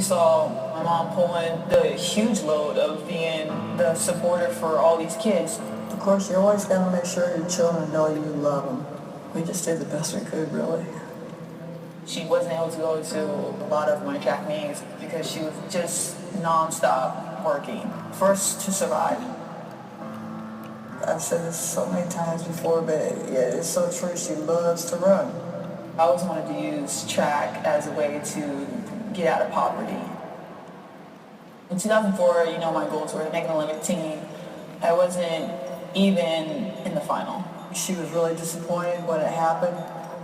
We saw my mom pulling the huge load of being the supporter for all these kids. Of course, you always got to make sure your children know you love them. We just did the best we could, really. She wasn't able to go to a lot of my track meets because she was just nonstop working, first to survive. I've said this so many times before, but yeah, it's so true. She loves to run. I always wanted to use track as a way to get out of poverty. In 2004, my goals were to make an Olympic team. I wasn't even in the final. She was really disappointed when it happened,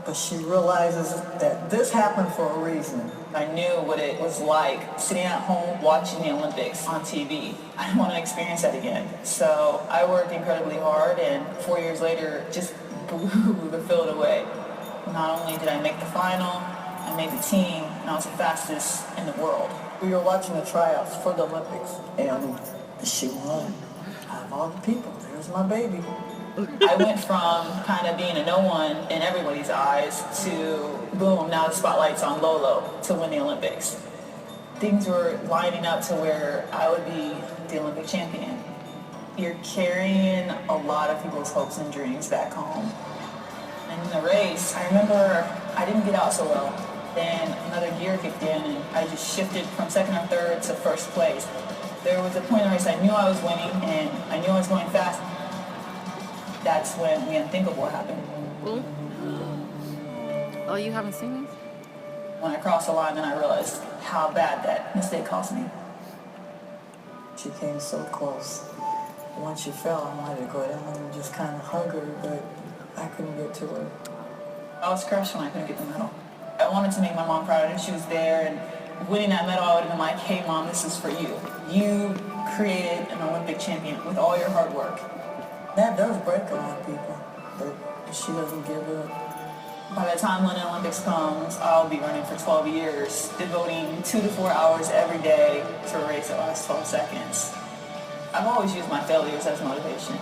but she realizes that this happened for a reason. I knew what it was like sitting at home watching the Olympics on TV. I didn't want to experience that again. So I worked incredibly hard, and 4 years later, just blew the field away. Not only did I make the final, I made the team, and I was the fastest in the world. We were watching the tryouts for the Olympics, and she won. Out of all the people, there's my baby. I went from kind of being a no one in everybody's eyes to, boom, now the spotlight's on Lolo to win the Olympics. Things were lining up to where I would be the Olympic champion. You're carrying a lot of people's hopes and dreams back home. And in the race, I remember I didn't get out so well. Then another gear kicked in and I just shifted from second or third to first place. There was a point in the race I knew I was winning and I knew I was going fast. That's when the unthinkable happened. Ooh. Oh, you haven't seen this? When I crossed the line, then I realized how bad that mistake cost me. She came so close. Once she fell, I wanted to go down and just kind of hug her, but I couldn't get to her. I was crushed when I couldn't get the medal. I wanted to make my mom proud, and she was there, and winning that medal, I would have been like, hey mom, this is for you. You created an Olympic champion with all your hard work. That does break a lot of people, but she doesn't give up. By the time London Olympics comes, I'll be running for 12 years, devoting 2 to 4 hours every day to a race that lasts 12 seconds. I've always used my failures as motivation.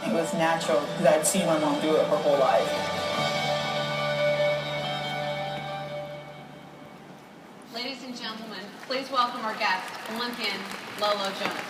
It was natural because I'd seen my mom do it her whole life. Ladies and gentlemen, please welcome our guest, Olympian Lolo Jonas.